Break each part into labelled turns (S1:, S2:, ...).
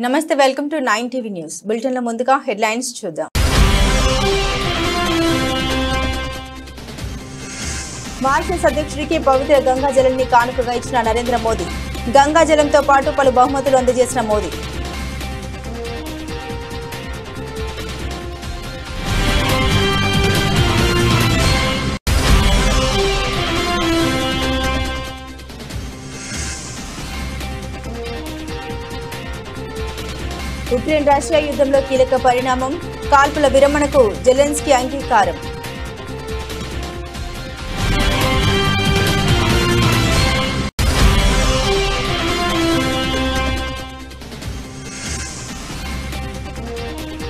S1: నమస్తే welcome to 9 TV news bulletin లో ముందుగా హెడ్లైన్స్ చూద్దాం. మారిషస్ అధ్యక్షుడికి పవిత్ర గంగా జలాన్ని కానుకగా ఇచ్చిన నరేంద్ర మోదీ. గంగా జలంతో పాటు పలు బహుమతులు అందజేసిన మోదీ. ఉక్రెయిన్ రష్యా యుద్ధంలో కీలక పరిణామం. కాల్పుల విరమణకు జెలెన్స్కీ అంగీకారం.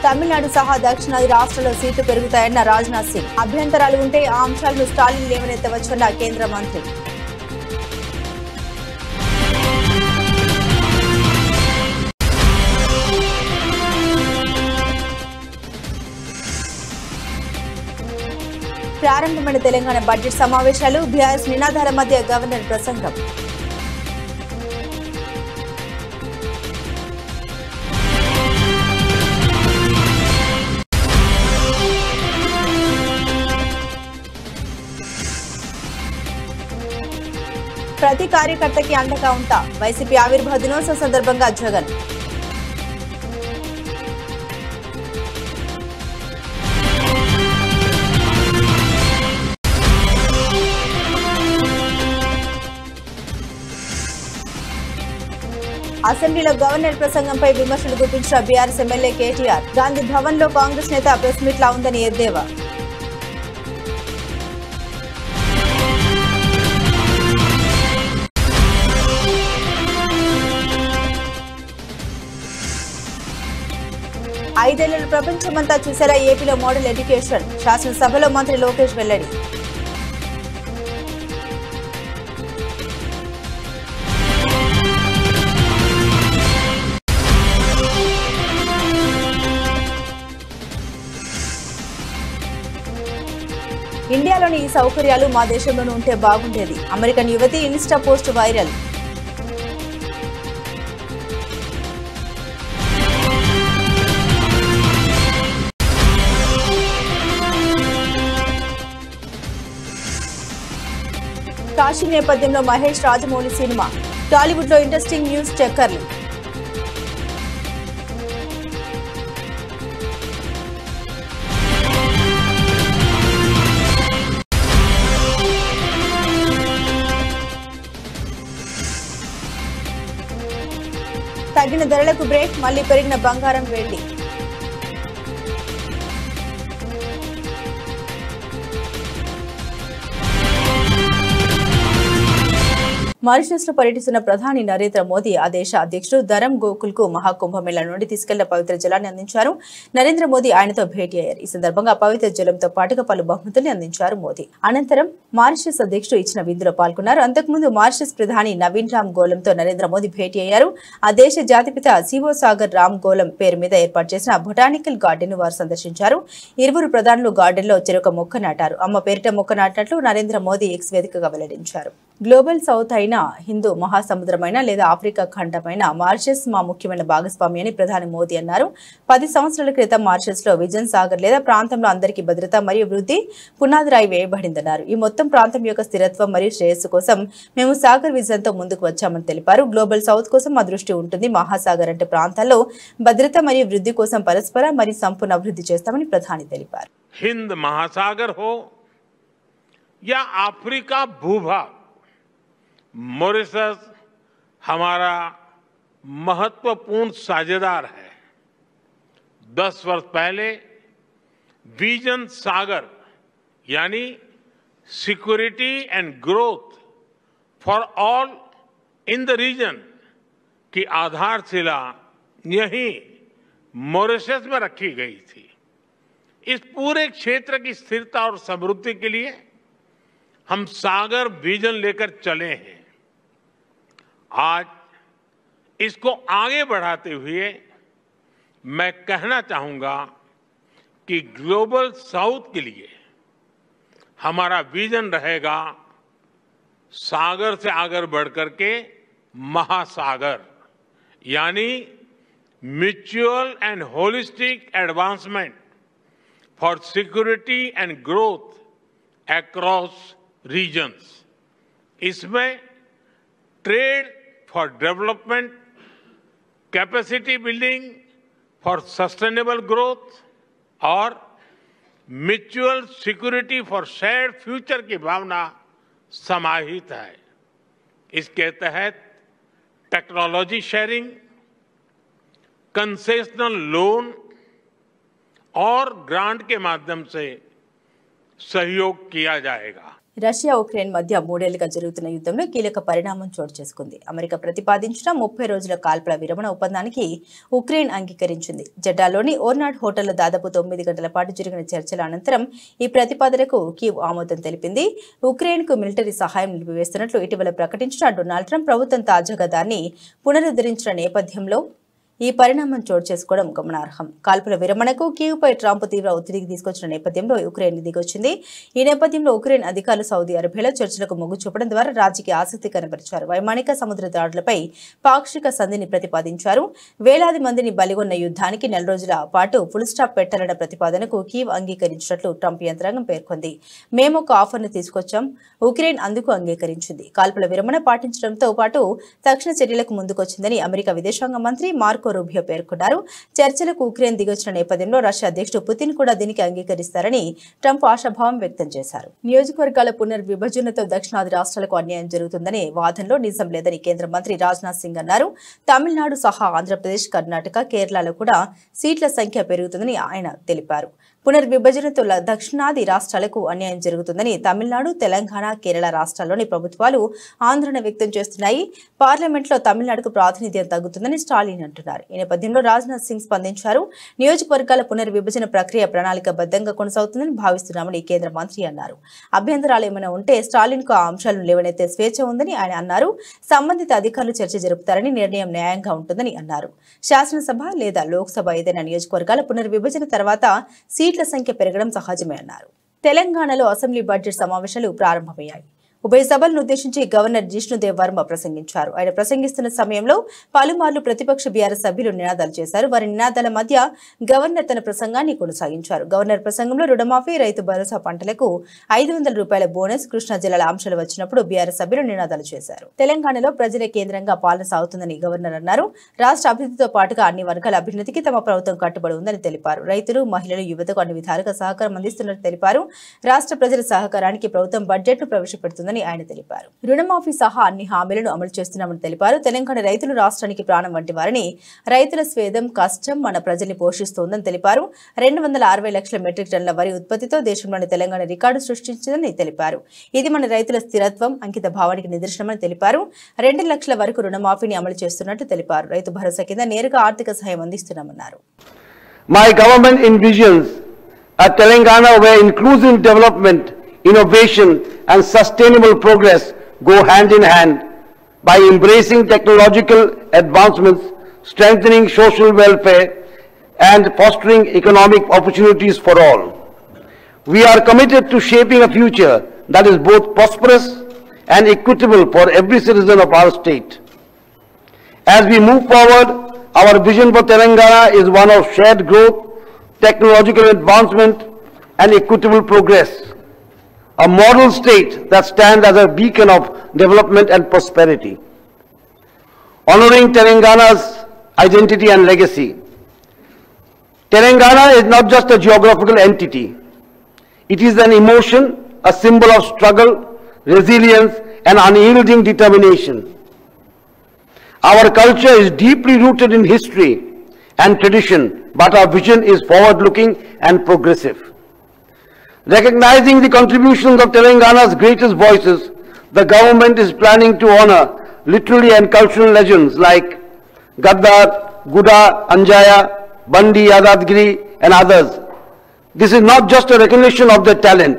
S1: తమిళనాడు సహా దక్షిణాది రాష్ట్రాల్లో సీట్లు పెరుగుతాయన్న రాజ్నాథ్ సింగ్. అభ్యంతరాలు ఉంటే ఆ అంశాలను స్టాలిన్ లేవనెత్తవచ్చన్న కేంద్ర మంత్రి. ప్రారంభమైన తెలంగాణ బడ్జెట్ సమావేశాలు. బీఆర్ఎస్ నినాదాల మధ్య గవర్నర్ ప్రసంగం. ప్రతి కార్యకర్తకి అండగా ఉంటా. వైసీపీ ఆవిర్భావ దినోత్సవ సందర్భంగా జగన్. అసెంబ్లీలో గవర్నర్ ప్రసంగంపై విమర్శలు గుప్పించిన బీఆర్ఎస్ ఎమ్మెల్యే కేటీఆర్. గాంధీ భవన్ లో కాంగ్రెస్ నేత ప్రెస్ మీట్ లా ఉందని ఎద్దేవా. ఐదేళ్లలో ప్రపంచమంతా చూసేలా ఏపీలో మోడల్ ఎడ్యుకేషన్. శాసనసభలో మంత్రి లోకేష్ వెల్లడి. ఇండియాలోని ఈ సౌకర్యాలు మా దేశంలోనూ ఉంటే బాగుండేది. అమెరికన్ యువతి ఇన్స్టా పోస్ట్ వైరల్. కాశీ నేపథ్యంలో మహేష్ రాజమౌళి సినిమా. టాలీవుడ్ లో ఇంట్రెస్టింగ్ న్యూస్ చక్కర్లు. తగ్గిన ధరలకు బ్రేక్. మళ్లీ పెరిగిన బంగారం వెండి. మారిషస్ లో పర్యటిస్తున్న ప్రధాని నరేంద్ర మోదీ ఆ దేశ అధ్యక్షుడు ధరమ్ గోకుల్ కు మహాకుంభమేళా నుండి తీసుకెళ్లిన పవిత్ర జలాన్ని అందించారు. నరేంద్ర మోదీ ఆయనతో భేటీ అయ్యారు. ఈ సందర్భంగా పవిత్ర జలంతో పాటుగా పలు బహుమతుల్ని అందించారు మోదీ. అనంతరం మారిషస్ అధ్యక్షుడు ఇచ్చిన విందులో పాల్గొన్నారు. అంతకుముందు మారిషస్ ప్రధాని నవీన్ రామ్ గోలంతో నరేంద్ర మోదీ భేటీ అయ్యారు. ఆ దేశ జాతిపిత శివో సాగర్ రామ్ గోలం పేరు మీద ఏర్పాటు చేసిన బొటానికల్ గార్డెన్ ను వారు సందర్శించారు. ఇరువురు ప్రధానులు గార్డెన్ లో చెరొక మొక్క నాటారు. అమ్మ పేరిట మొక్క నాటినట్లు నరేంద్ర మోదీ ఎక్స్ వేదికగా వెల్లడించారు. గ్లోబల్ సౌత్ అయిన హిందూ మహాసముద్రమైన లేదా ఆఫ్రికా ఖండమైన మారిషస్ మా ముఖ్యమైన భాగస్వామి అని ప్రధాని మోదీ అన్నారు. 10 సంవత్సరాల క్రితం మారిషస్ లో విజన్ సాగర్ లేదా ప్రాంతంలో అందరికీ భద్రత మరియు వృద్ధి పునాది రాయి వేయబడిందన్నారు. ఈ మొత్తం ప్రాంతం యొక్క స్థిరత్వం మరియు శ్రేయస్సు కోసం మేము సాగర్ విజన్ తో ముందుకు వచ్చామని తెలిపారు. గ్లోబల్ సౌత్ కోసం మా దృష్టి ఉంటుంది. మహాసాగర్ అంటే ప్రాంతాల్లో భద్రత మరియు వృద్ధి కోసం పరస్పర మరియు సంపూర్ణ అభివృద్ధి చేస్తామని ప్రధాని తెలిపారు.
S2: हिंद महासागर हो या अफ्रीका भूभाग, मॉरिशस हमारा महत्वपूर्ण साझेदार है. 10 वर्ष पहले विजन सागर यानी security and growth for all in the region की आधारशिला यहीं मॉरिशस में रखी गई थी. इस पूरे क्षेत्र की स्थिरता और समृद्धि के लिए हम सागर विजन लेकर चले हैं. आज इसको आगे बढ़ाते हुए मैं कहना चाहूंगा कि ग्लोबल साउथ के लिए हमारा विजन रहेगा सागर से आगे बढ़कर के महासागर, यानी mutual and holistic advancement for security and growth across regions. इसमें trade for development, capacity building for sustainable growth और mutual security for shared future की भावना समाहित है। इसके तहत टेक्नोलॉजी शेयरिंग, कंसेशनल लोन और ग्रांट के माध्यम से सहयोग किया जाएगा।
S1: రష్యా ఉక్రెయిన్ మధ్య 3 ఏళ్లుగా జరుగుతున్న యుద్ధంలో కీలక పరిణామం చోటు చేసుకుంది. అమెరికా ప్రతిపాదించిన 30 రోజుల కాల్పుల విరమణ ఒప్పందానికి ఉక్రెయిన్ అంగీకరించింది. జెడ్డాలోని ఓర్నాడ్ హోటల్లో దాదాపు 9 గంటల పాటు జరిగిన చర్చల అనంతరం ఈ ప్రతిపాదనకు కీవ్ ఆమోదం తెలిపింది. ఉక్రెయిన్కు మిలిటరీ సహాయం నిలిపివేస్తున్నట్లు ఇటీవల ప్రకటించిన డొనాల్డ్ ట్రంప్ ప్రభుత్వం తాజాగా దాన్ని పునరుద్ధరించిన నేపథ్యంలో ఈ పరిణామం చోటు చేసుకోవడం గమనార్హం. కాల్పుల విరమణకు కీవ్పై ట్రంప్ తీవ్ర ఒత్తిడికి తీసుకొచ్చిన నేపథ్యంలో ఉక్రెయిన్ దిగొచ్చింది. ఈ నేపథ్యంలో ఉక్రెయిన్ అధికారులు సౌదీ అరేబియాలో చర్చలకు మొగ్గు చూపడం ద్వారా రాజకీయ ఆసక్తి కనబరిచారు. వైమానిక సముద్ర దాడులపై పాక్షిక సంధిని ప్రతిపాదించారు. వేలాది మందిని బలిగొన్న యుద్ధానికి 4 రోజుల పాటు ఫుల్ స్టాప్ పెట్టాలన్న ప్రతిపాదనకు కీవ్ అంగీకరించినట్లు ట్రంప్ యంత్రాంగం పేర్కొంది. మేము ఒక ఆఫర్ను తీసుకొచ్చాం, ఉక్రెయిన్ అందుకు అంగీకరించింది. కాల్పుల విరమణ పాటించడంతో పాటు తక్షణ చర్యలకు ముందుకొచ్చిందని అమెరికా విదేశాంగ మంత్రి మార్కో రూబియో పేర్కొన్నారు. చర్చలకు ఉక్రెయిన్ దిగొచ్చిన నేపథ్యంలో రష్యా అధ్యక్షుడు పుతిన్ కూడా దీనికి అంగీకరిస్తారని ట్రంప్ ఆశాభావం వ్యక్తం చేశారు. నియోజకవర్గాల పునర్విభజనతో దక్షిణాది రాష్ట్రాలకు అన్యాయం జరుగుతుందనే వాదనలో నిజం లేదని కేంద్ర మంత్రి రాజ్నాథ్ సింగ్ అన్నారు. తమిళనాడు సహా ఆంధ్రప్రదేశ్, కర్ణాటక, కేరళలో కూడా సీట్ల సంఖ్య పెరుగుతుందని ఆయన తెలిపారు. పునర్విభజనతో దక్షిణాది రాష్ట్రాలకు అన్యాయం జరుగుతుందని తమిళనాడు, తెలంగాణ, కేరళ రాష్ట్రాల్లోని ప్రభుత్వాలు ఆందోళన వ్యక్తం చేస్తున్నాయి. పార్లమెంట్లో తమిళనాడుకు ప్రాతినిధ్యం తగ్గుతుందని స్టాలిన్ అంటున్నారు. ఈ నేపథ్యంలో రాజ్నాథ్ సింగ్ స్పందించారు. నియోజకవర్గాల పునర్విభజన ప్రక్రియ ప్రణాళికబద్ధంగా కొనసాగుతుందని భావిస్తున్నామని కేంద్ర మంత్రి అన్నారు. అభ్యంతరాలు ఏమైనా ఉంటే స్టాలిన్ కు ఆ అంశాలను లేవనెత్తే స్వేచ్ఛ ఉందని ఆయన అన్నారు. సంబంధిత అధికారులు చర్చ జరుపుతారని, నిర్ణయం న్యాయంగా ఉంటుందని అన్నారు. శాసనసభ లేదా లోక్సభ ఏదైనా నియోజకవర్గాల పునర్విభజన తర్వాత సీట్ల సంఖ్య పెరగడం సహజమే అన్నారు. తెలంగాణలో అసెంబ్లీ బడ్జెట్ సమావేశాలు ప్రారంభమయ్యాయి. ఉభయ సభలను ఉద్దేశించి గవర్నర్ జిష్ణుదేవ్ వర్మ ప్రసంగించారు. ఆయన ప్రసంగిస్తున్న సమయంలో పలుమార్లు ప్రతిపక్ష బీఆర్ఎస్ సభ్యులు నినాదాలు చేశారు. వారి నినాదాల మధ్య గవర్నర్ తన ప్రసంగాన్ని కొనసాగించారు. గవర్నర్ ప్రసంగంలో రుణమాఫీ, రైతు భరోసా, పంటలకు 500 రూపాయల బోనస్, కృష్ణా జిల్లాల అంశాలు వచ్చినప్పుడు బీఆర్ఎస్ సభ్యులు నినాదాలు చేశారు. తెలంగాణలో ప్రజల కేంద్రంగా పాలన సాగుతుందని గవర్నర్ అన్నారు. రాష్ట్ర అభివృద్ధితో పాటుగా అన్ని వర్గాల అభ్యున్నతికి తమ ప్రభుత్వం కట్టుబడి ఉందని తెలిపారు. రైతులు, మహిళలు, యువతకు అన్ని విధాలుగా సహకారం అందిస్తున్నట్టు తెలిపారు. రాష్ట్ర ప్రజల సహకారానికి ప్రభుత్వం బడ్జెట్ ను ప్రవేశపెడుతుంది ఆయన తెలిపారు. రుణమాఫీ సహా అన్ని హామీలను అమలు చేస్తున్నామని తెలిపారు. తెలంగాణ రైతులు రాష్ట్రానికి ప్రాణం వంటి వారిని, రైతుల స్వేదం, కష్టం మన ప్రజల్ని పోషిస్తోందని తెలిపారు. 260 లక్షల మెట్రిక్ టన్నుల వరి ఉత్పత్తితో దేశంలోని తెలంగాణ రికార్డు సృష్టించిందని తెలిపారు. ఇది మన రైతుల స్థిరత్వం, అంకిత భావానికి నిదర్శనమని తెలిపారు. 2 లక్షల వరకు రుణమాఫీని అమలు చేస్తున్నట్టు తెలిపారు. రైతు భరోసా కింద నేరుగా ఆర్థిక సహాయం అందిస్తున్నామన్నారు.
S3: My government envisions a Telangana where inclusive development, innovation and sustainable progress go hand in hand by embracing technological advancements, strengthening social welfare and fostering economic opportunities for all. We are committed to shaping a future that is both prosperous and equitable for every citizen of our state. As we move forward, our vision for Telangana is one of shared growth, technological advancement and equitable progress. A model state that stands as a beacon of development and prosperity. Honoring Telangana's identity and legacy. Telangana is not just a geographical entity. It is an emotion, a symbol of struggle, resilience, and unyielding determination. Our culture is deeply rooted in history and tradition, but our vision is forward-looking and progressive. Recognizing the contributions of Telangana's greatest voices, the government is planning to honor literary and cultural legends like Gaddar, Guda, Anjaya, Bandi, Yadadgiri and others. This is not just a recognition of their talent,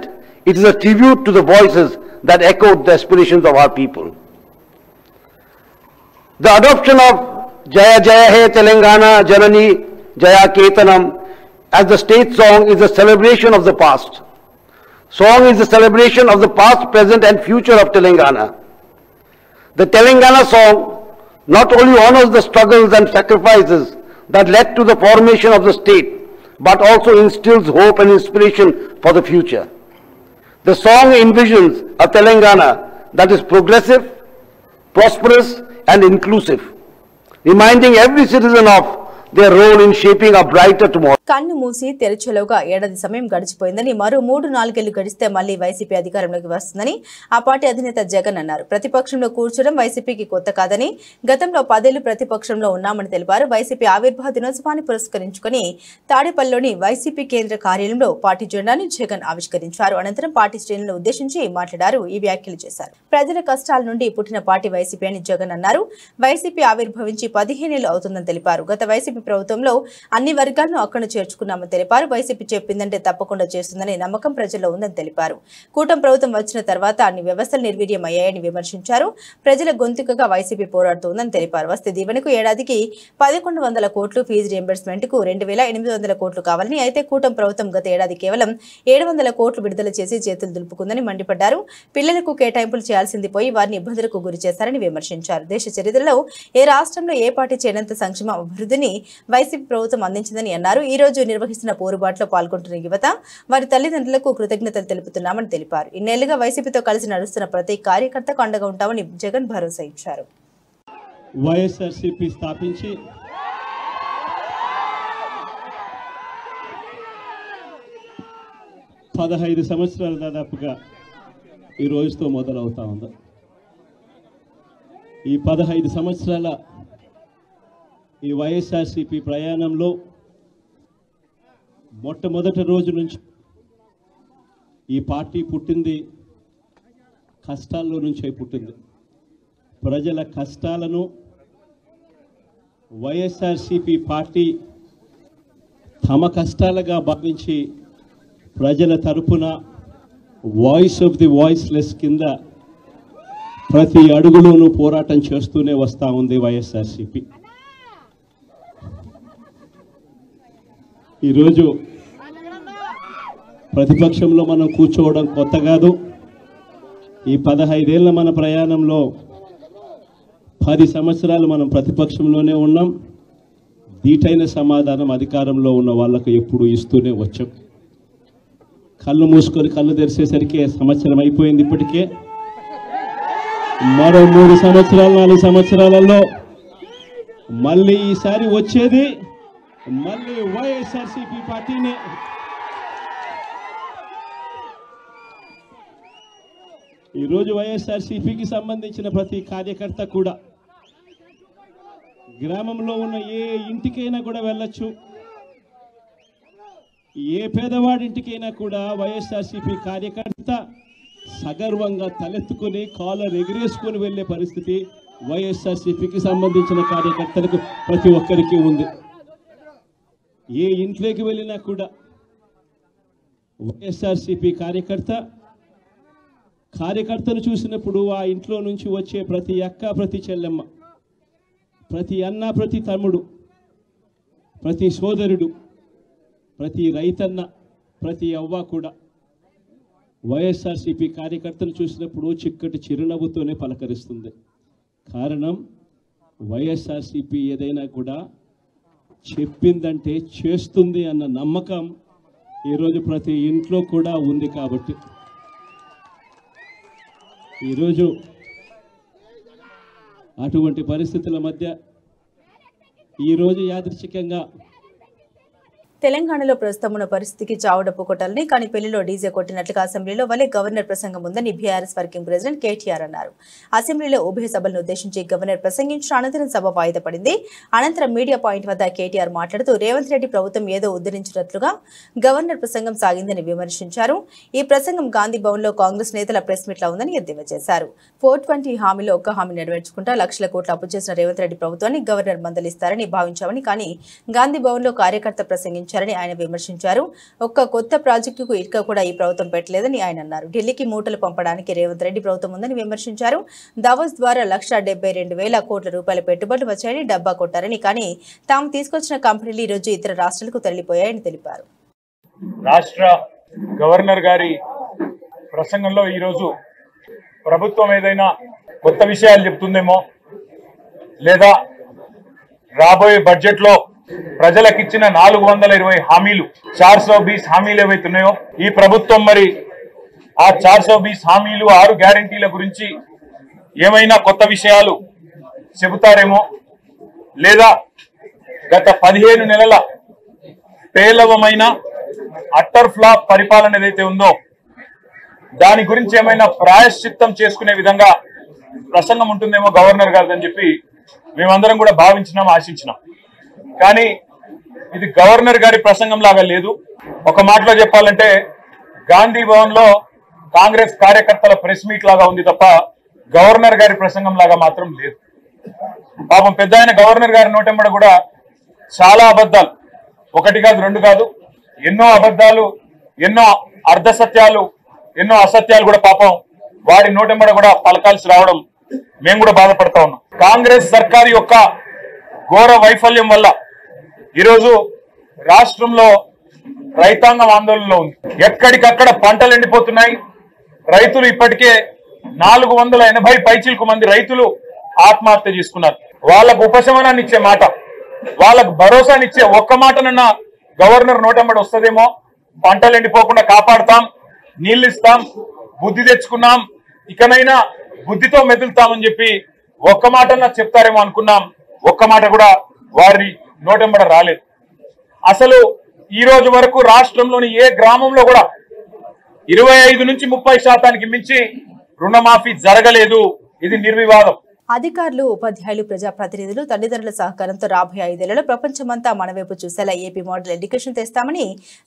S3: it is a tribute to the voices that echoed the aspirations of our people. The adoption of Jaya Jaya Hai Telangana Janani Jaya Ketanam as the state song is a celebration of the past. Song is a celebration of the past, present and future of Telangana. The Telangana song not only honors the struggles and sacrifices that led to the formation of the state, but also instills hope and inspiration for the future. The song envisions a Telangana that is progressive, prosperous and inclusive, reminding every citizen of their role in shaping a brighter tomorrow.
S1: కన్ను మూసి తెరచలోగా ఏడాది సమయం గడిచిపోయిందని మరో 3-4 ఏళ్లు గడిస్తే మళ్లీ YCP అధికారంలోకి వస్తుందని ఆ పార్టీ అధినేత జగన్ అన్నారు. ప్రతిపక్షంలో కూర్చోవడం వైసీపీకి కొత్త కాదని గతంలో 10 ఏళ్లు ప్రతిపక్షంలో ఉన్నామని తెలిపారు. వైసీపీ ఆవిర్భావ దినోత్సవాన్ని పురస్కరించుకుని తాడేపల్లిలోని వైసీపీ కేంద్ర కార్యాలయంలో పార్టీ జెండాను జగన్ ఆవిష్కరించారు. అనంతరం పార్టీ శ్రేణులను ఉద్దేశించి మాట్లాడారు. ఈ వ్యాఖ్యలు చేశారు. ప్రజల కష్టాల నుండి పుట్టిన పార్టీ వైసీపీ అని జగన్ అన్నారు. వైసీపీ ఆవిర్భవించి 15 ఏళ్లు అవుతుందని తెలిపారు. గత వైసీపీ ప్రభుత్వంలో అన్ని వర్గాలను అక్కడ చేర్చుకున్నామని తెలిపారు. వైసీపీ చెప్పిందంటే తప్పకుండా చేస్తుందని నమ్మకం ప్రజల్లో ఉందని తెలిపారు. కూటమి ప్రభుత్వం వచ్చిన తర్వాత అన్ని వ్యవస్థలు నిర్వీర్యం అయ్యాయని విమర్శించారు. ప్రజల గొంతుకగా వైసీపీ పోరాడుతోందని తెలిపారు. వసతి దీవెనకు ఏడాదికి 1100 కోట్లు, ఫీజు రియంబర్స్మెంట్ కు 2800 కోట్లు కావాలని, అయితే కూటమి ప్రభుత్వం గత ఏడాది కేవలం 700 కోట్లు విడుదల చేసి చేతులు దులుపుకుందని మండిపడ్డారు. పిల్లలకు కేటాయింపులు చేయాల్సింది పోయి వారిని ఇబ్బందులకు గురి చేశారని విమర్శించారు. దేశ చరిత్రలో ఏ రాష్ట్రంలో ఏ పార్టీ చేయనంత సంక్షేమ అభివృద్ధిని వైసీపీ ప్రభుత్వం అందించిందని అన్నారు. ఈ రోజు నిర్వహిస్తున్న పోరుబాటులో పాల్గొంటున్న యువత వారి తల్లిదండ్రులకు కృతజ్ఞతలు తెలుపుతున్నామని తెలిపారు. ఇన్నేళ్లుగా వైసీపీతో కలిసి నడుస్తున్న ప్రతి కార్యకర్తకు అండగా ఉంటామని జగన్ భరోసా ఇచ్చారు.
S4: వైఎస్ఆర్సీపీ స్థాపించి 15 సంవత్సరాలు దాదాపుగా ఈ రోజుతో మొదలవుతా ఉంది. ఈ 15 సంవత్సరాల ఈ వైఎస్ఆర్సీపీ ప్రయాణంలో మొట్టమొదటి రోజు నుంచి ఈ పార్టీ పుట్టింది కష్టాల్లో నుంచే పుట్టింది. ప్రజల కష్టాలను వైఎస్ఆర్సీపీ పార్టీ తమ కష్టాలుగా భావించి ప్రజల తరపున వాయిస్ ఆఫ్ ది వాయిస్లెస్ కింద ప్రతి అడుగులోనూ పోరాటం చేస్తూనే వస్తూ ఉంది వైఎస్ఆర్సీపీ. ఈరోజు ప్రతిపక్షంలో మనం కూర్చోవడం కొత్త కాదు. ఈ 15 ఏళ్ల మన ప్రయాణంలో 10 సంవత్సరాలు మనం ప్రతిపక్షంలోనే ఉన్నాం. దీటైన సమాధానం అధికారంలో ఉన్న వాళ్ళకు ఎప్పుడు ఇస్తూనే వచ్చాం. కళ్ళు మూసుకొని కళ్ళు తెరిచేసరికి సంవత్సరం అయిపోయింది. ఇప్పటికే మరో 3 సంవత్సరాలు 4 సంవత్సరాలలో మళ్ళీ ఈసారి వచ్చేది మళ్ళీ వైఎస్ఆర్సీపీ పార్టీనే. ఈరోజు వైఎస్ఆర్సీపీకి సంబంధించిన ప్రతి కార్యకర్త కూడా గ్రామంలో ఉన్న ఏ ఇంటికైనా కూడా వెళ్ళొచ్చు. ఏ పేదవాడింటికైనా కూడా వైఎస్ఆర్సీపీ కార్యకర్త సగర్వంగా తలెత్తుకొని కాలర్ ఎగిరేసుకొని వెళ్ళే పరిస్థితి వైఎస్ఆర్సీపీకి సంబంధించిన కార్యకర్తలకు ప్రతి ఒక్కరికి ఉంది. ఏ ఇంట్లోకి వెళ్ళినా కూడా వైఎస్ఆర్సీపీ కార్యకర్తను చూసినప్పుడు ఆ ఇంట్లో నుంచి వచ్చే ప్రతి అక్క, ప్రతి చెల్లెమ్మ, ప్రతి అన్న, ప్రతి తమ్ముడు, ప్రతి సోదరుడు, ప్రతి రైతన్న, ప్రతి అవ్వ కూడా వైఎస్ఆర్సీపీ కార్యకర్తను చూసినప్పుడు చిక్కటి చిరునవ్వుతోనే పలకరిస్తుంది. కారణం వైఎస్ఆర్సీపీ ఏదైనా కూడా చెప్పిందంటే చేస్తుంది అన్న నమ్మకం ఈరోజు ప్రతి ఇంట్లో కూడా ఉంది. కాబట్టి ఈరోజు అటువంటి పరిస్థితుల మధ్య ఈరోజు యాదృచ్ఛికంగా
S1: తెలంగాణలో ప్రస్తుతం ఉన్న పరిస్థితికి చావుడప్పు కొట్టాలని, కానీ పెళ్లిలో డీజే కొట్టినట్లుగా అసెంబ్లీలో వలె గవర్నర్ ప్రసంగం ఉందని బీఆర్ఎస్ వర్కింగ్ ప్రెసిడెంట్ కేటీఆర్ అన్నారు. అసెంబ్లీలో ఉభయ సభలను ఉద్దేశించి గవర్నర్ ప్రసంగించిన అనంతరం సభ వాయిదా పడింది. అనంతరం మీడియా పాయింట్ వద్ద కేటీఆర్ మాట్లాడుతూ రేవంత్ రెడ్డి ప్రభుత్వం ఏదో ఉద్ధరించినట్లుగా గవర్నర్ ప్రసంగం సాగిందని విమర్శించారు. ఈ ప్రసంగం గాంధీ భవన్ లో కాంగ్రెస్ నేతల ప్రెస్ మీట్ లా ఉందని ఎద్దేవా చేశారు. 420 హామీలో ఒక్క హామీ నెరవేర్చుకుంటా లక్షల కోట్ల అప్పు చేసిన రేవంత్ రెడ్డి ప్రభుత్వాన్ని గవర్నర్ మందలిస్తారని భావించామని, కానీ గాంధీ భవన్ లో కార్యకర్త ప్రసంగించారని ఆయన విమర్శించారు. ఒక్క కొత్త ప్రాజెక్టుకు ఇటుక కూడా ఈ ప్రభుత్వం పెట్టలేదని ఆయన అన్నారు. ఢిల్లీకి మూటలు పంపడానికి రేవంత్ రెడ్డి ప్రభుత్వం ఉందని విమర్శించారు. దావోస్ ద్వారా 1,72,000 కోట్ల రూపాయల పెట్టుబడులు వచ్చాయని డబ్బా కొట్టారని, కానీ తాము తీసుకొచ్చిన కంపెనీలు ఈ రోజు ఇతర రాష్ట్రాలకు తరలిపోయాయని తెలిపారు.
S5: రాష్ట్ర గవర్నర్ గారి ప్రసంగంలో ఈరోజు ప్రభుత్వం ఏదైనా కొత్త విషయాలు చెప్తుందేమో, లేదా రాబోయే బడ్జెట్ లో ప్రజలకు ఇచ్చిన 420 హామీలు 420 హామీలు ఏవైతే ఉన్నాయో ఈ ప్రభుత్వం మరి ఆ 420 హామీలు 6 గ్యారంటీల గురించి ఏమైనా కొత్త విషయాలు చెబుతారేమో లేదా గత 15 నెలల పేలవమైన అట్టర్ ఫ్లాప్ పరిపాలన ఏదైతే ఉందో దాని గురించి ఏమైనా ప్రాయశ్చిత్తం చేసుకునే విధంగా ప్రసంగం ఉంటుందేమో గవర్నర్ గారిదని చెప్పి మేమందరం కూడా భావించినాం, ఆశించినాం. కానీ ఇది గవర్నర్ గారి ప్రసంగం లాగా లేదు. ఒక మాటలో చెప్పాలంటే గాంధీ భవన్ లో కాంగ్రెస్ కార్యకర్తల ప్రెస్ మీట్ లాగా ఉంది తప్ప గవర్నర్ గారి ప్రసంగం లాగా మాత్రం లేదు. పాపం పెద్ద ఆయన గవర్నర్ గారి నోటెంబడ కూడా చాలా అబద్ధాలు, 1 కాదు 2 కాదు, ఎన్నో అబద్ధాలు, ఎన్నో అర్ధసత్యాలు, ఎన్నో అసత్యాలు కూడా పాపం వారి నోటెంబడ కూడా పలకాల్సి రావడం మేము కూడా బాధపడతా ఉన్నాం. కాంగ్రెస్ సర్కారు యొక్క ఘోర వైఫల్యం వల్ల ఈరోజు రాష్ట్రంలో రైతాంగం ఆందోళనలో ఉంది. ఎక్కడికక్కడ పంటలు ఎండిపోతున్నాయి. రైతులు ఇప్పటికే 480 పైచిలకు మంది రైతులు ఆత్మహత్య చేసుకున్నారు. వాళ్ళకు ఉపశమనాన్ని ఇచ్చే మాట, వాళ్ళకు భరోసానిచ్చే ఒక్క మాటనన్నా గవర్నర్ నోటెంబడి వస్తుందేమో. పంటలు ఎండిపోకుండా కాపాడుతాం, నీళ్లు ఇస్తాం, బుద్ధి తెచ్చుకున్నాం, ఇకనైనా బుద్ధితో మెదులుతామని చెప్పి ఒక్క మాటన్నా చెప్తారేమో అనుకున్నాం. ఒక్క మాట కూడా వారి నోటెంబడ రాలేదు. అసలు ఈ రోజు వరకు రాష్ట్రంలోని ఏ గ్రామంలో కూడా 25 నుంచి 30% మించి రుణమాఫీ జరగలేదు. ఇది నిర్వివాదం.
S1: అధికారులు, ఉపాధ్యాయులు, ప్రజాప్రతినిధులు, తల్లిదండ్రుల సహకారంతో రాబోయే 5 ఏళ్లలో ప్రపంచమంతా మనవైపు చూసేలా ఏపీ మోడల్ ఎడ్యుకేషన్ తెస్తామని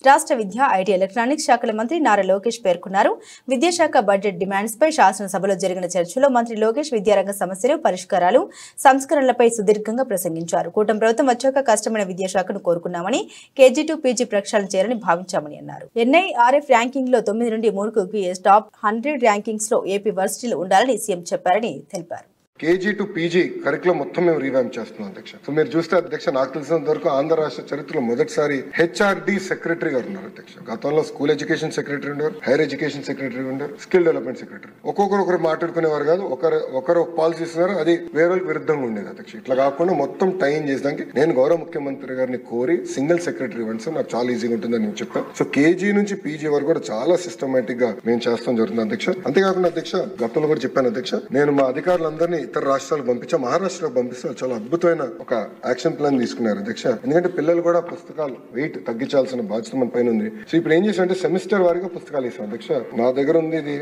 S1: రాష్ట్ర విద్యా, ఐటీ, ఎలక్ట్రానిక్స్ శాఖల మంత్రి నారా లోకేష్ పేర్కొన్నారు. విద్యాశాఖ బడ్జెట్ డిమాండ్స్ పై శాసనసభలో జరిగిన చర్చలో మంత్రి లోకేష్ విద్యారంగ సమస్యలు, పరిష్కారాలు, సంస్కరణలపై సుదీర్ఘంగా ప్రసంగించారు. కూటమి ప్రభుత్వం వచ్చాక కష్టమైన విద్యాశాఖను కోరుకున్నామని, కేజీ టు పీజీ ప్రక్షాళన చేయాలని భావించామని అన్నారు. ఎన్ఐఆర్ఎఫ్ ర్యాంకింగ్ లో 9 నుండి 3కు టాప్ 100 ర్యాంకింగ్స్ లో ఏపీ వర్సిటీలు ఉండాలని సీఎం చెప్పారని తెలిపారు.
S6: కేజీ టు పీజీ కరికులం మొత్తం మేము రీవ్యాంప్ చేస్తున్నాం అధ్యక్ష. సో మీరు చూస్తే అధ్యక్ష, నాకు తెలిసినంత వరకు ఆంధ్ర రాష్ట్ర చరిత్రలో మొదటిసారి హెచ్ఆర్డి సెక్రటరీ గారు ఉన్నారు అధ్యక్ష. గతంలో స్కూల్ ఎడ్యుకేషన్ సెక్రటరీ ఉండేవారు, హైయర్ ఎడ్యుకేషన్ సెక్రటరీ ఉండేవారు, స్కిల్ డెవలప్మెంట్ సెక్రటరీ. ఒకరు మాట్లాడుకునేవారు కాదు, ఒకరు ఒక పాలసీ ఇస్తున్నారు, అది వేరే విరుద్ధంగా ఉండేది అధ్యక్ష. ఇట్లా కాకుండా మొత్తం టైం చేసేదానికి నేను గౌరవ ముఖ్యమంత్రి గారిని కోరి సింగిల్ సెక్రటరీ ఇవ్వండి సార్, నాకు చాలా ఈజీగా ఉంటుందని నేను చెప్పాను. సో కేజీ నుంచి పీజీ వరకు కూడా చాలా సిస్టమేటిక్ గా మేము చేస్తాం జరుగుతుంది అధ్యక్ష. అంతేకాకుండా అధ్యక్ష, గతంలో కూడా చెప్పాను అధ్యక్ష, నేను మా అధికారులందరినీ ఇతర రాష్ట్రాలకు పంపించా, మహారాష్ట్రకు పంపిస్తే చాలా అద్భుతమైన ఒక యాక్షన్ ప్లాన్ తీసుకున్నారు అధ్యక్ష. ఎందుకంటే పిల్లలు కూడా పుస్తకాలు వెయిట్ తగ్గించాల్సిన బాధ్యత మన పైన ఉంది. సో ఇప్పుడు ఏం చేసామంటే సెమిస్టర్ వారిగా పుస్తకాలు ఇస్తాం అధ్యక్ష. నా దగ్గర ఉంది ఇది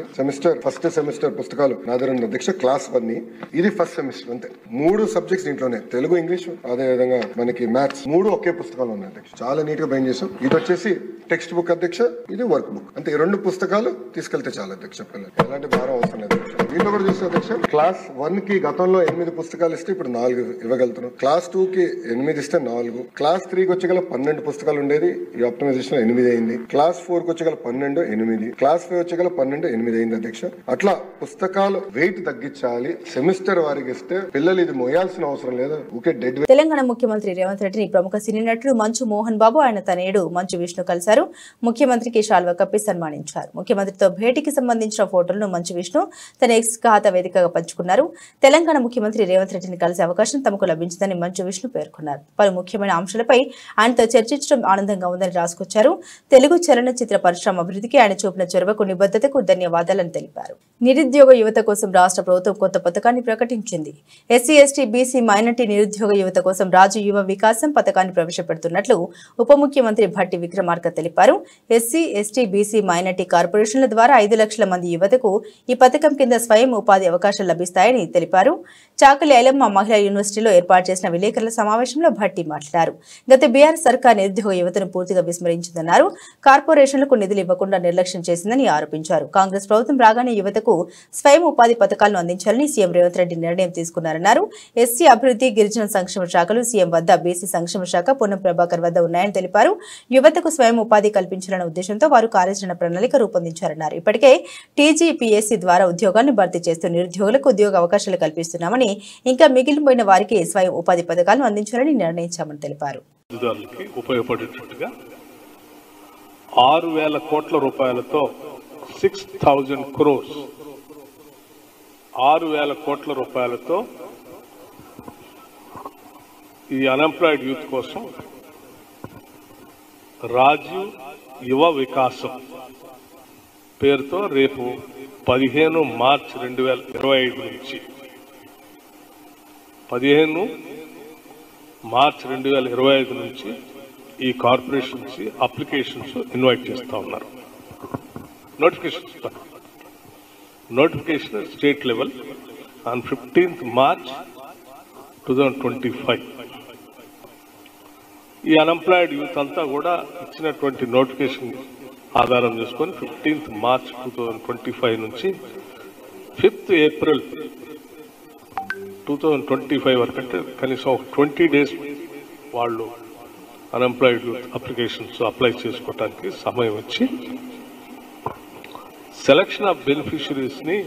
S6: ఫస్ట్ సెమిస్టర్ పుస్తకాలు నా దగ్గర ఉంది అధ్యక్ష. క్లాస్ 1 ఇది ఫస్ట్ సెమిస్టర్ అంతే. 3 సబ్జెక్ట్స్ దీంట్లోనే, తెలుగు, ఇంగ్లీష్, అదే విధంగా మనకి మ్యాథ్స్, 3 ఒకే పుస్తకాలు ఉన్నాయి అధ్యక్ష. చాలా నీట్ గా బైండ్ చేసాం. ఇది వచ్చేసి టెక్స్ట్ బుక్ అధ్యక్ష, ఇది వర్క్ బుక్ అంతే. 2 పుస్తకాలు తీసుకెళ్తే చాలా అధ్యక్ష. పిల్లలు ఎలాంటి భారం అవసరం లేదు అధ్యక్ష. దీంట్లో కూడా చూస్తే అధ్యక్ష, క్లాస్ 1 కి గతంలో 8 పుస్తకాలు ఇస్తే ఇప్పుడు 4 ఇవ్వగలుగుతున్నాం. క్లాస్ 2 కి 8 ఇస్తే 4, క్లాస్ 3 కి వచ్చేగల 12 పుస్తకాలు ఉండేది, ఈ ఆప్టిమైజేషన్ 8 అయింది. క్లాస్ 4 కి వచ్చేగల 12, 8, క్లాస్ 5 వచ్చేగల 12, 8 అయింది అధ్యక్ష. అట్లా పుస్తకాలు వెయిట్ తగ్గించాలి, సెమిస్టర్ వారికి ఇస్తే పిల్లలు ఇది మోయాల్సిన అవసరం లేదు. ఊకే డెడ్.
S1: తెలంగాణ ముఖ్యమంత్రి రేవంత్ రెడ్డిని ప్రముఖ సినీ నటుడు మంచు మోహన్ బాబు, ఆయన తనయుడు మంచు విష్ణు కలిశారు. ముఖ్యమంత్రికి శాల్వా కప్పి సన్మానించారు. ముఖ్యమంత్రితో భేటీకి సంబంధించిన ఫోటోలను మంచు విష్ణు తన ఎక్స్ ఖాతా వేదికగా పంచుకున్నారు. తెలంగాణ ముఖ్యమంత్రి రేవంత్ రెడ్డిని కలిసే అవకాశం తమకు లభించిందని మంచు విష్ణు పేర్కొన్నారు. పలు ముఖ్యమైన అంశాలపై ఆయనతో చర్చించడం ఆనందంగా ఉందని రాసుకొచ్చారు. తెలుగు చలనచిత్ర పరిశ్రమ అభివృద్ధికి ఆయన చూపిన చొరవకు, నిబద్ధతకు ధన్యవాదాలని తెలిపారు. నిరుద్యోగ యువత కోసం రాష్ట్ర ప్రభుత్వం కొత్త పథకాన్ని ప్రకటించింది. ఎస్సీ, ఎస్టీ, బీసీ, మైనార్టీ నిరుద్యోగ యువత కోసం రాజు యువ వికాసం పథకాన్ని ప్రవేశపెడుతున్నట్లు ఉప ముఖ్యమంత్రి భట్టి విక్రమార్క తెలిపారు. ఎస్సీ, ఎస్టీ, బీసీ, మైనార్టీ కార్పొరేషన్ల ద్వారా 5 లక్షల మంది యువతకు ఈ పథకం కింద స్వయం ఉపాధి అవకాశాలు లభిస్తాయని తెలిపారు. చాకలి ఐలమ్మ మహిళా యూనివర్సిటీలో ఏర్పాటు చేసిన విలేకరుల సమావేశంలో భట్టి మాట్లాడారు. గత బీఆర్ఎస్ సర్కార్ నిరుద్యోగ యువతను పూర్తిగా విస్మరించిందన్నారు. కార్పొరేషన్లకు నిధులు ఇవ్వకుండా నిర్లక్ష్యం చేసిందని ఆరోపించారు. కాంగ్రెస్ ప్రభుత్వం రాగానే యువతకు స్వయం ఉపాధి పథకాలను అందించాలని సీఎం రేవంత్ రెడ్డి నిర్ణయం తీసుకున్నారన్నారు. ఎస్సీ అభివృద్ధి, గిరిజన సంక్షేమ శాఖలు సీఎం వద్ద, బీసీ సంక్షేమ శాఖ పొన్నం ప్రభాకర్ వద్ద ఉన్నాయని తెలిపారు. యువతకు స్వయం ఉపాధి కల్పించాలన్న ఉద్దేశంతో వారు కార్యాచరణ ప్రణాళిక రూపొందించారన్నారు. ఇప్పటికే టీజీపీఎస్సీ ద్వారా ఉద్యోగాన్ని భర్తీ చేస్తూ నిరుద్యోగులకు ఉద్యోగ అవకాశాలు కల్పిస్తున్నామని, ఇంకా మిగిలిపోయిన వారికి స్వయం ఉపాధి పథకాలను అందించాలని నిర్ణయించామని తెలిపారు.
S7: ఉపయోగపడేటట్టుగా 6,000 కోట్ల రూపాయలతో 6,000 crores 6,000 కోట్ల రూపాయలతో ఈ అన్ఎంప్లాయిడ్ యూత్ కోసం రాజీవ్ యువ వికాసం పేరుతో రేపు 15 మార్చి 2025 నుంచి 15 మార్చి 2025 నుంచి ఈ కార్పొరేషన్స్ అప్లికేషన్స్ ఇన్వైట్ చేస్తూ ఉన్నారు. Notification state level on 15th March 2025. ఈ అన్ఎంప్లాయిడ్ యూత్ అంతా కూడా ఇచ్చినటువంటి నోటిఫికేషన్ ఆధారం చేసుకొని 15th March 2025 నుంచి 5th April 2025 వరకు, అంటే కనీసం 20 days వాళ్ళు అన్ఎంప్లాయిడ్ యూత్ అప్లికేషన్స్ అప్లై చేసుకోవడానికి సమయం ఇచ్చి సెలక్షన్ ఆఫ్ బెనిఫిషరీస్ని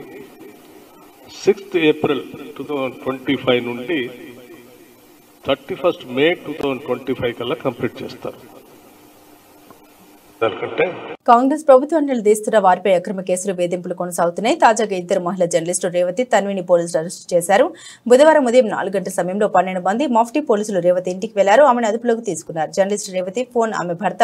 S7: 6th April 2025 నుండి 31st May 2025 కల్లా కంప్లీట్ చేస్తారు. దానికంటే
S1: కాంగ్రెస్ ప్రభుత్వాన్ని నిలదీస్తున్న వారిపై అక్రమ కేసులు వేధింపులు కొనసాగుతున్నాయి. తాజాగా ఇద్దరు మహిళా జర్నలిస్టు రేవతి, తన్విని పోలీసులు అరెస్టు చేశారు. బుధవారం ఉదయం 4 గంటల సమయంలో 12 మంది మఫ్టీ పోలీసులు రేవతి ఇంటికి వెళ్లారు. ఆమెను అదుపులోకి తీసుకున్నారు. జర్నలిస్టు రేవతి ఫోన్, ఆమె భర్త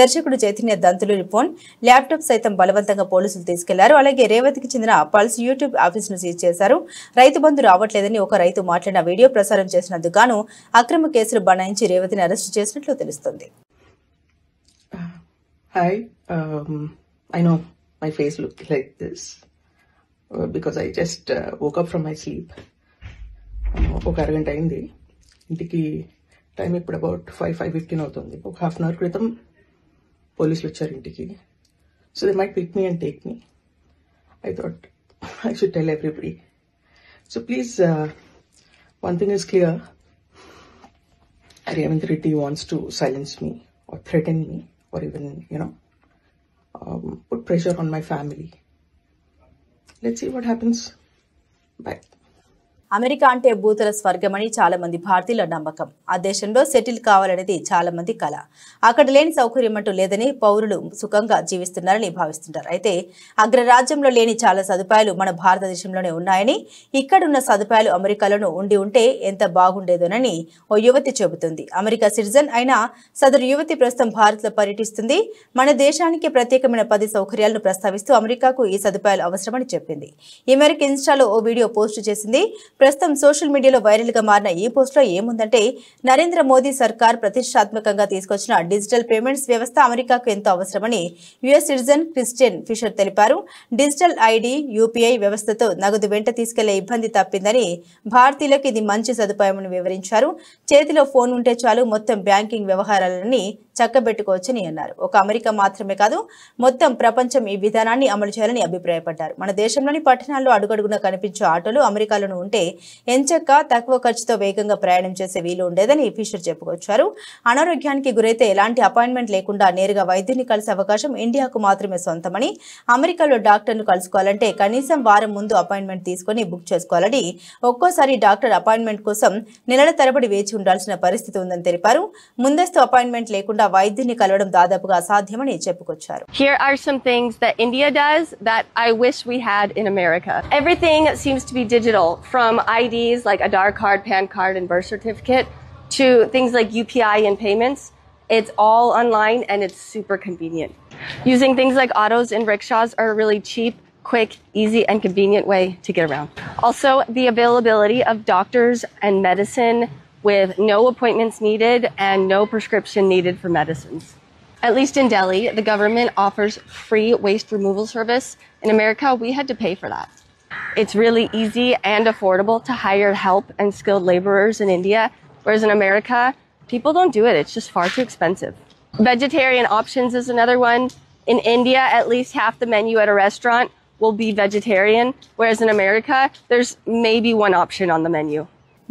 S1: దర్శకుడు చైతన్య దంతులూరి ఫోన్, ల్యాప్టాప్ సైతం బలవంతంగా పోలీసులు తీసుకెళ్లారు. అలాగే రేవతికి చెందిన పల్స్ యూట్యూబ్ ఆఫీసును సీజ్ చేశారు. రైతు బంధు రావట్లేదని ఒక రైతు మాట్లాడిన వీడియో ప్రసారం చేసినందుకు గాను అక్రమ కేసులు బనాయించి రేవతిని అరెస్టు చేసినట్లు తెలుస్తోంది.
S8: Hi, I know my face looked like this because I just woke up from my sleep. ఒక అరగంట అయింది. ఇంటికి టైం ఇప్పుడు అబౌట్ 5:15 అవుతుంది. ఒక హాఫ్ అన్ అవర్ క్రితం పోలీసులు వచ్చారు ఇంటికి. So they might pick me and take me. I thought I should tell everybody. So please, one thing is clear. Revanth Reddy wants to silence me or threaten me, or even, put pressure on my family. Let's see what happens. Bye.
S1: America అంటే భూతల స్వర్గమని చాలా మంది భారతీయుల నమ్మకం. ఆ దేశంలో settle కావాలనేది చాలా మంది కల. అక్కడ లేని సౌకర్యం అంటూ లేదని పౌరులు సుఖంగా జీవిస్తున్నారని భావిస్తుంటారు. అయితే అగ్రరాజ్యంలో లేని చాలా సదుపాయాలు మన భారతదేశంలోనే ఉన్నాయని, ఇక్కడున్న సదుపాయాలు అమెరికాలోనూ ఉండి ఉంటే ఎంత బాగుండేదోనని ఓ యువతి చెబుతుంది. అమెరికా సిటిజన్ అయిన సదరు యువతి ప్రస్తుతం భారత్లో పర్యటిస్తుంది. మన దేశానికి ప్రత్యేకమైన 10 సౌకర్యాలను ప్రస్తావిస్తూ అమెరికాకు ఈ సదుపాయాలు అవసరమని చెప్పింది. ఈ మేరకు ఇన్స్టాలో ఓ వీడియో పోస్టు చేసింది. ప్రస్తుతం సోషల్ మీడియాలో వైరల్ గా మారిన ఈ పోస్ట్ లో ఏముందంటే, నరేంద్ర మోదీ సర్కార్ ప్రతిష్టాత్మకంగా తీసుకొచ్చిన డిజిటల్ పేమెంట్స్ వ్యవస్థ అమెరికాకు ఎంతో అవసరమని యుఎస్ సిటిజన్ క్రిస్టియన్ ఫిషర్ తెలిపారు. డిజిటల్ ఐడి యూపీఐ వ్యవస్థతో నగదు వెంట తీసుకెళ్లే ఇబ్బంది తప్పిందని, భారతీయులకు ఇది మంచి సదుపాయమని వివరించారు. చేతిలో ఫోన్ ఉంటే చాలు మొత్తం బ్యాంకింగ్ వ్యవహారాలని చక్కబెట్టుకోవచ్చని అన్నారు. ఒక అమెరికా మాత్రమే కాదు, మొత్తం ప్రపంచం ఈ విధానాన్ని అమలు చేయాలని అభిప్రాయపడ్డారు. మన దేశంలోని పట్టణాల్లో అడుగడుగున కనిపించే ఆటోలు అమెరికాలోనూ ఉంటే ఎంచక్క తక్కువ ఖర్చుతో వేగంగా ప్రయాణం చేసే వీలు ఉండేదని ఫిషర్ చెప్పుకొచ్చారు. అనారోగ్యానికి గురైతే ఎలాంటి అపాయింట్మెంట్ లేకుండా నేరుగా వైద్యుని కలిసే అవకాశం ఇండియాకు మాత్రమే సొంతమని, అమెరికాలో డాక్టర్ను కలుసుకోవాలంటే కనీసం వారం ముందు అపాయింట్మెంట్ తీసుకుని బుక్ చేసుకోవాలని, ఒక్కోసారి డాక్టర్ అపాయింట్మెంట్ కోసం నెలల తరబడి వేచి ఉండాల్సిన పరిస్థితి ఉందని తెలిపారు. ముందస్తు అపాయింట్మెంట్ లేకుండా వైద్యుని కలవడం దాదాపుగా అసాధ్యమని చెప్పుకొచ్చారు.
S9: Here are some things that India does that I wish we had in America. Everything seems to be digital, from IDs like Aadhaar card, PAN card, and birth certificate to things like UPI and payments. It's all online and it's super convenient. Using things like autos and rickshaws are a really cheap, quick, easy, and convenient way to get around. Also, the availability of doctors and medicine with no appointments needed and no prescription needed for medicines. At least in Delhi, the government offers free waste removal service. In America, we had to pay for that. It's really easy and affordable to hire help and skilled laborers in India, whereas in America, people don't do it. It's just far too expensive. Vegetarian options is another one. In India, at least half the menu at a restaurant will be vegetarian, whereas in America, there's maybe one option on the menu.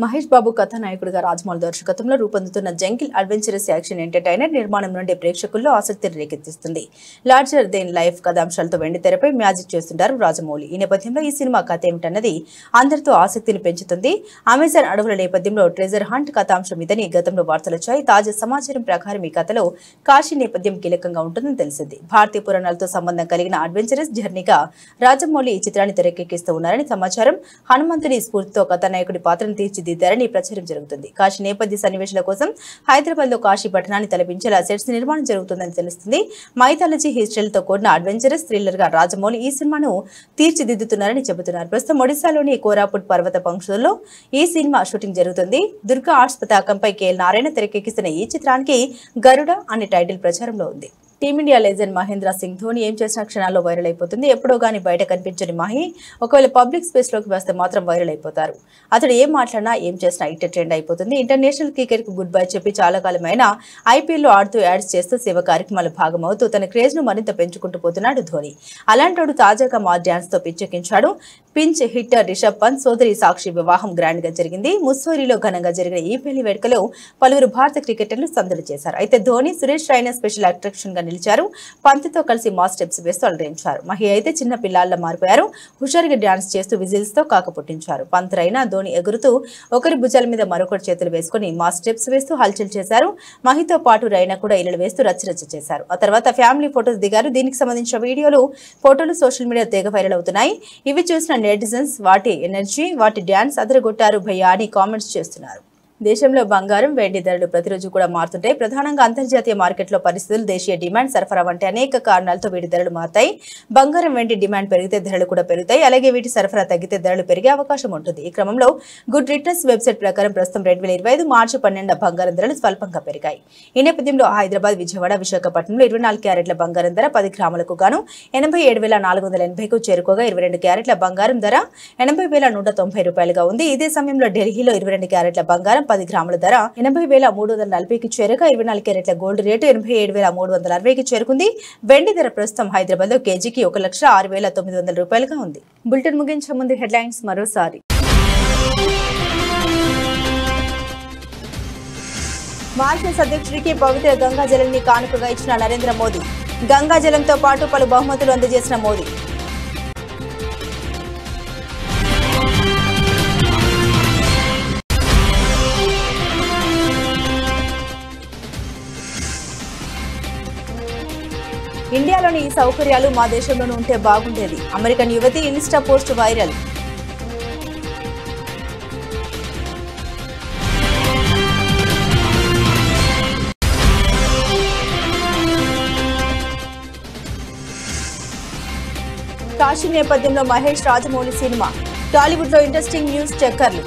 S1: Mahesh Babu కథానాయకుడిగా రాజమౌళి దర్శకత్వంలో రూపొందుతున్న jungle adventurous action entertainer నిర్మాణం నుండి ప్రేక్షకుల్లో ఆసక్తిని రేకెత్తిస్తుంది. Larger than life కథాంశాలతో వెండితెరపై magic చేస్తుంటారు రాజమౌళి. ఈ నేపథ్యంలో ఈ సినిమా కథ ఏమిటన్నది అందరితో ఆసక్తిని పెంచుతుంది. అమెజాన్ అడవుల నేపథ్యంలో ట్రెజర్ హంట్ కథాంశం ఇదని గతంలో వార్తలొచ్చాయి. తాజా సమాచారం ప్రకారం ఈ కథలో కాశీ నేపథ్యం కీలకంగా ఉంటుందని తెలిసింది. భారతీయ పురాణాలతో సంబంధం కలిగిన అడ్వెంచరస్ జర్నీగా రాజమౌళి ఈ చిత్రాన్ని తెరకెక్కిస్తూ ఉన్నారని సమాచారం. హనుమంతుడి స్ఫూర్తితో కథానాయకుడి పాత్రను తీర్చిదిద్దారు తీర్చిదిద్దారని ప్రచారం జరుగుతుంది. కాశీ నేపథ్య సన్నివేశాల కోసం హైదరాబాద్ లో కాశీ పట్టణాన్ని తలపించేలా సెట్స్ నిర్మాణం జరుగుతుందని తెలుస్తుంది. మైథాలజీ హిస్టరీలతో కూడిన అడ్వెంచరస్ థ్రిల్లర్ గా రాజమౌళి ఈ సినిమాను తీర్చిదిద్దుతున్నారని చెబుతున్నారు. ప్రస్తుతం ఒడిశాలోని కోరాపుట్ పర్వత పంక్తుల్లో ఈ సినిమా షూటింగ్ జరుగుతుంది. దుర్గా ఆర్ట్స్ పతాకంపై కేఎల్ నారాయణ తెరకెక్కిస్తున్న ఈ చిత్రానికి గరుడ అనే టైటిల్ ప్రచారంలో ఉంది. టీమిండియా లెజెండ్ మహేంద్ర సింగ్ ధోని ఏం చేసిన క్షణాల్లో వైరల్ అయిపోతుంది. ఎప్పుడో గానీ బయట కనిపించని మహి ఒకవేళ పబ్లిక్ స్పేస్ లోకి వస్తే మాత్రం వైరల్ అయిపోతారు. అతడు ఏం మాట్లాడినా ఏం చేసినా ఇట్టే ట్రెండ్ అయిపోతుంది. ఇంటర్నేషనల్ క్రికెట్ కు గుడ్ బై చెప్పి చాలా కాలమైన ఐపీఎల్ లో ఆడుతూ యాడ్స్ చేస్తూ సేవ కార్యక్రమాల భాగమవుతూ తన క్రేజ్ ను మరింత పెంచుకుంటూ పోతున్నాడు ధోని. అలాంటి తాజాగా మా డ్యాన్స్ తో పిచ్చెక్కించాడు. పించ్ హిట్టర్ రిషబ్ పంత్ సోదరి సాక్షి వివాహం గ్రాండ్ గా జరిగింది. ముస్సోరిలో ఘనంగా జరిగిన ఈ పెళ్లి వేడుకలో పలువురు భారత క్రికెటర్లు సందడి చేశారు. అయితే ధోని సురేష్ రైనా స్పెషల్ అట్రాక్షన్ గా నిలిచారు. పంత్తో కలిసి మా స్టెప్స్ వేస్తూ అలరించారు. మహి అయితే చిన్న పిల్లాళ్ళ మారిపోయారు. హుషారుగా డాన్స్ చేస్తూ విజిల్స్ తో కాకపుట్టించారు. పంత్ రైనా ధోని ఎగురుతూ ఒకరి భుజాల మీద మరొకరి చేతులు వేసుకుని మా స్టెప్స్ వేస్తూ హల్చల్ చేశారు. మహితో పాటు రైనా కూడా ఇళ్లలు వేస్తూ రచ్చరచ్చ చేశారు. ఆ తర్వాత ఫ్యామిలీ ఫోటోస్ దిగారు. దీనికి సంబంధించిన వీడియోలు ఫోటోలు సోషల్ మీడియా తెగ వైరల్ అవుతున్నాయి. ఇవి చూసిన నెటిజన్స్ వాటి ఎనర్జీ వాటి డ్యాన్స్ అదరగొట్టారు భయ్యా అని కామెంట్స్ చేస్తున్నారు. దేశంలో బంగారం వెండి ధరలు ప్రతిరోజు కూడా మారుతుంటాయి. ప్రధానంగా అంతర్జాతీయ మార్కెట్లో పరిస్థితులు దేశీయ డిమాండ్ సరఫరా వంటి అనేక కారణాలతో వీటి ధరలు మారుతాయి. బంగారం వెండి డిమాండ్ పెరిగితే ధరలు కూడా పెరుగుతాయి. అలాగే వీటి సరఫరా తగ్గితే ధరలు పెరిగే అవకాశం ఉంటుంది. ఈ క్రమంలో గుడ్ రిటర్న్స్ వెబ్సైట్ ప్రకారం ప్రస్తుతం 2025 మార్చి 12 బంగారం ధరలు స్వల్పంగా పెరిగాయి. ఈ నేపథ్యంలో హైదరాబాద్, విజయవాడ, విశాఖపట్నంలో 24 క్యారెట్ల బంగారం ధర 10 గ్రాములకు గాను 87,480కు చేరుకోగా 22 క్యారెట్ల బంగారం ధర 80,190 రూపాయలుగా ఉంది. ఇదే సమయంలో ఢిల్లీలో 22 క్యారెట్ల బంగారం 10 గ్రాముల ధర 80,340కి చేరగా 24 క్యారెట్ల గోల్డ్ రేటు 87,360కి చేరుకుంది. వెండి ధర ప్రస్తుతం హైదరాబాద్ లో కేజీకి 1,06,900 రూపాయలుగా ఉంది. బులెటిన్ ముగించే ముందు హెడ్లైన్స్ మరోసారి. మారిషస్ అధ్యక్షుడికి పవిత్ర గంగా జలాన్ని కానుకగా ఇచ్చిన నరేంద్ర మోదీ. గంగా జలంతో పాటు పలు బహుమతులు అందజేసిన మోదీ. ఇండియాలోని ఈ సౌకర్యాలు మా దేశంలోనూ ఉంటే బాగుండేది. అమెరికన్ యువతి ఇన్స్టా పోస్ట్ వైరల్. కాశీ నేపథ్యంలో మహేష్ రాజమౌళి సినిమా. టాలీవుడ్ లో ఇంట్రెస్టింగ్ న్యూస్ చక్కర్లు.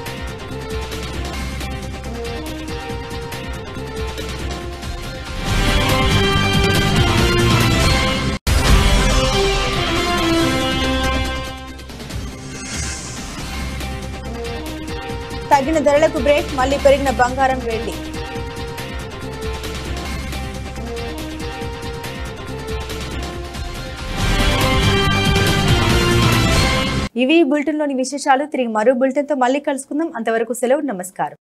S1: తగ్గిన ధరలకు బ్రేక్, మళ్లీ పెరిగిన బంగారం వెండి. ఇవి బులెటిన్లోని విశేషాలు. తిరిగి మరో బులెటిన్తో మళ్ళీ కలుసుకుందాం. అంతవరకు సెలవు. నమస్కారం.